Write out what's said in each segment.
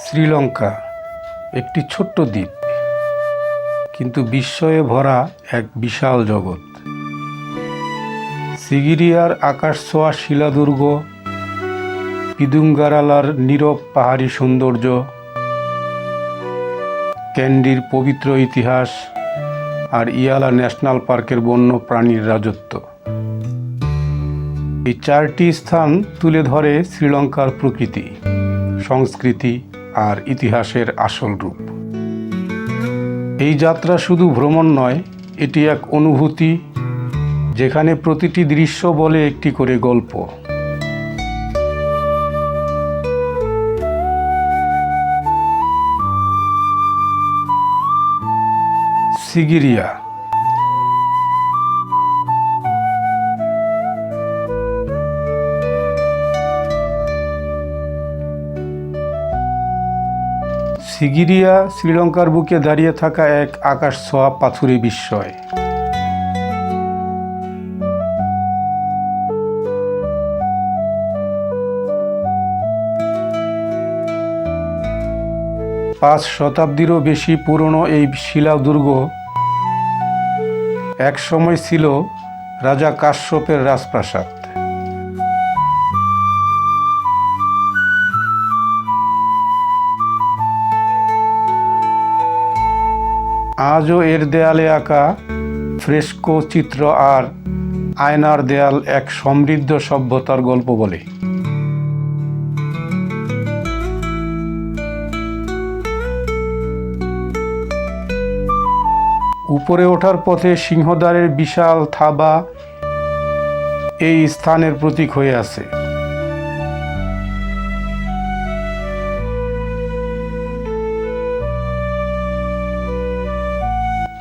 শ্রীলঙ্কা একটি ছোট্ট দ্বীপ, কিন্তু বিস্ময়ে ভরা এক বিশাল জগৎ। সিগিরিয়ার আকাশছোঁয়া শিলাদুর্গ, পিদুঙ্গারালার নীরব পাহাড়ি সৌন্দর্য, ক্যান্ডির পবিত্র ইতিহাস আর ইয়ালা ন্যাশনাল পার্কের বন্য প্রাণীর রাজত্ব, এই চারটি স্থান তুলে ধরে শ্রীলঙ্কার প্রকৃতি, সংস্কৃতি আর ইতিহাসের আসল রূপ। এই যাত্রা শুধু ভ্রমণ নয়, এটি এক অনুভূতি যেখানে প্রতিটি দৃশ্য বলে একটি করে গল্প। সিগিরিয়া সিগিরিয়া শ্রীলঙ্কার বুকে দাঁড়িয়ে থাকা এক আকাশছোঁয়া পাথুরে বিস্ময়। পাঁচ শতাব্দীরও বেশি পুরনো এই শিলাদুর্গ একসময় ছিল রাজা কাশ্যপের রাজপ্রাসাদ। আজও এর দেয়ালে আঁকা ফ্রেস্কো চিত্র আর আয়নার দেয়াল এক সমৃদ্ধ সভ্যতার গল্প বলে। উপরে ওঠার পথে সিংহদ্বারের বিশাল থাবা এই স্থানের প্রতীক হয়ে আছে।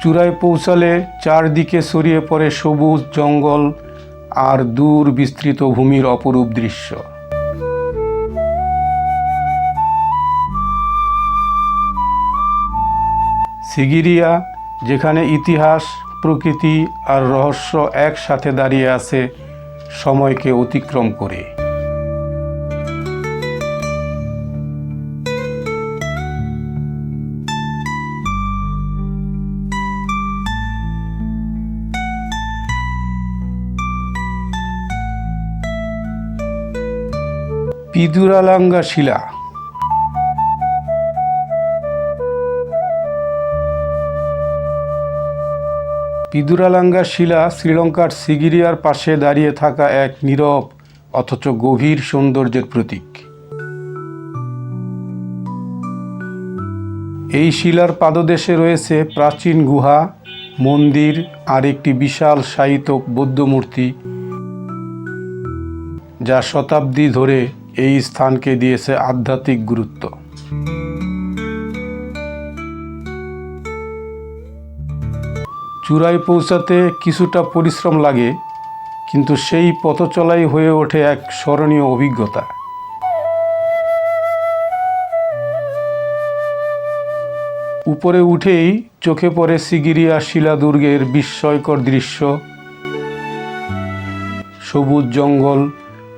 চূড়ায় পৌঁছালে চারদিকে ছড়িয়ে পড়ে সবুজ জঙ্গল আর দূর বিস্তৃত ভূমির অপরূপ দৃশ্য। সিগিরিয়া, যেখানে ইতিহাস, প্রকৃতি আর রহস্য একসাথে দাঁড়িয়ে আছে সময়কে অতিক্রম করে। পিদুরালাঙ্গা শিলা পিদুরালাঙ্গা শিলা শ্রীলঙ্কার সিগিরিয়ার পাশে দাঁড়িয়ে থাকা এক নীরব অথচ গভীর সৌন্দর্যের প্রতীক। এই শিলার পাদদেশে রয়েছে প্রাচীন গুহা, মন্দির আর একটি বিশাল শায়িত বৌদ্ধ মূর্তি, যা শতাব্দী ধরে এই স্থানকে দিয়েছে আধ্যাত্মিক গুরুত্ব। চূড়ায় পৌঁছাতে কিছুটা পরিশ্রম লাগে, কিন্তু সেই পথচলাই হয়ে ওঠে এক স্মরণীয় অভিজ্ঞতা। উপরে উঠেই চোখে পড়ে সিগিরিয়া শিলাদুর্গের বিস্ময়কর দৃশ্য, সবুজ জঙ্গল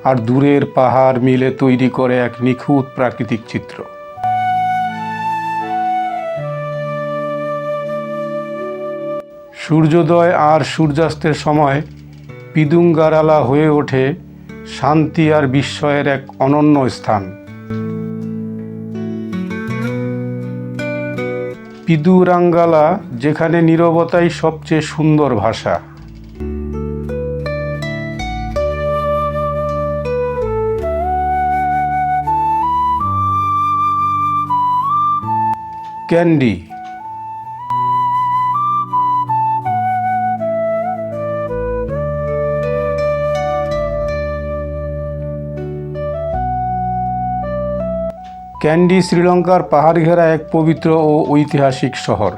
আর দূরের পাহাড় মিলে তৈরি করে এক নিখুঁত প্রাকৃতিক চিত্র। সূর্যোদয় আর সূর্যাস্তের সময় পিদুঙ্গারালা হয়ে ওঠে শান্তি আর বিস্ময়ের এক অনন্য স্থান। পিদুরাঙ্গালা, যেখানে নীরবতাই সবচেয়ে সুন্দর ভাষা। ক্যান্ডি ক্যান্ডি শ্রীলঙ্কার পাহাড় ঘেরা এক পবিত্র ও ঐতিহাসিক শহর।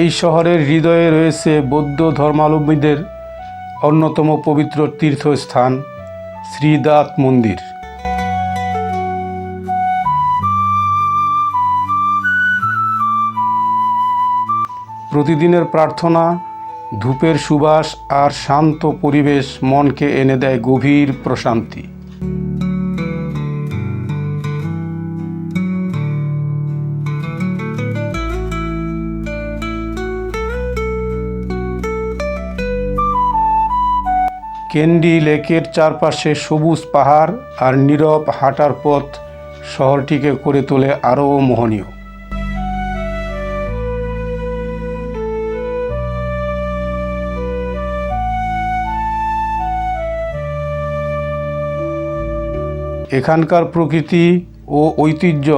এই শহরের হৃদয়ে রয়েছে বৌদ্ধ ধর্মাবলম্বীদের অন্যতম পবিত্র তীর্থস্থান শ্রীদাত মন্দির। প্রতিদিনের প্রার্থনা, ধূপের সুবাস আর শান্ত পরিবেশ মনকে এনে দেয় গভীর প্রশান্তি। ক্যান্ডি লেকের চারপাশে সবুজ পাহাড় আর নীরব হাঁটার পথ শহরটিকে করে তোলে আরও মোহনীয়। এখানকার প্রকৃতি ও ঐতিহ্য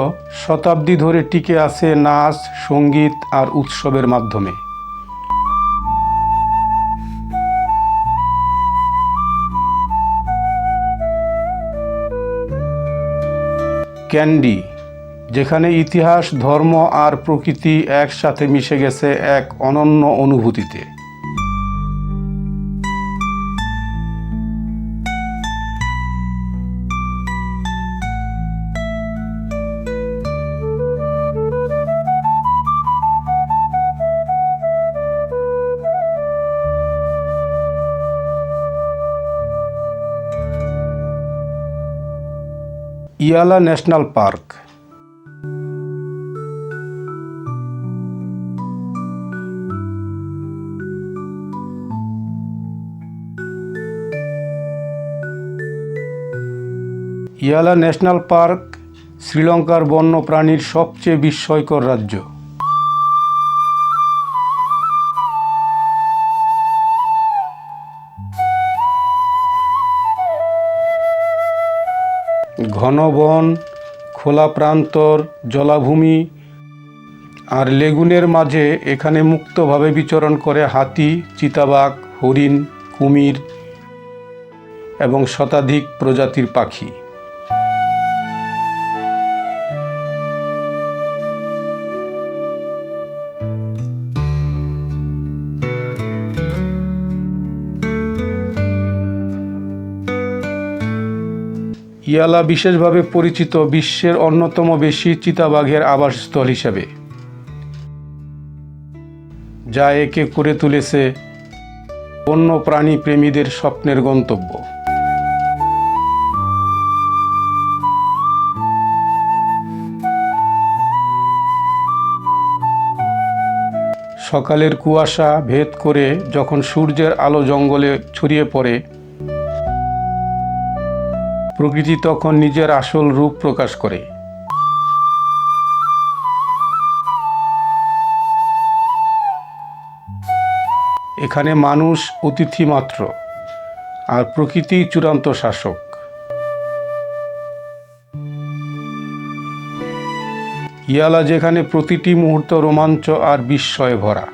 শতাব্দী ধরে টিকে আছে নাচ, সঙ্গীত আর উৎসবের মাধ্যমে। ক্যান্ডি, যেখানে ইতিহাস, ধর্ম আর প্রকৃতি একসাথে মিশে গেছে এক অনন্য অনুভূতিতে। ইয়ালা ন্যাশনাল পার্ক। ইয়ালা ন্যাশনাল পার্ক শ্রীলঙ্কার বন্যপ্রাণীর সবচেয়ে বিস্ময়কর রাজ্য। ঘন বন, খোলা প্রান্তর, জলাভূমি আর লেগুনের মাঝে এখানে মুক্তভাবে বিচরণ করে হাতি, চিতাবাঘ, হরিণ, কুমির এবং শতাধিক প্রজাতির পাখি। ইয়ালা বিশেষভাবে পরিচিত বিশ্বের অন্যতম বেশি চিতাবাঘের আবাসস্থল হিসেবে, যা একে করে তুলেছে বন্যপ্রাণী প্রেমীদের স্বপ্নের গন্তব্য। সকালের কুয়াশা ভেদ করে যখন সূর্যের আলো জঙ্গলে ছড়িয়ে পড়ে, প্রকৃতি তখন নিজের আসল রূপ প্রকাশ করে। এখানে মানুষ অতিথি মাত্র, আর প্রকৃতি চূড়ান্ত শাসক। ইয়ালা যেখানে প্রতিটি মুহূর্ত রোমাঞ্চ আর বিস্ময়ে ভরা।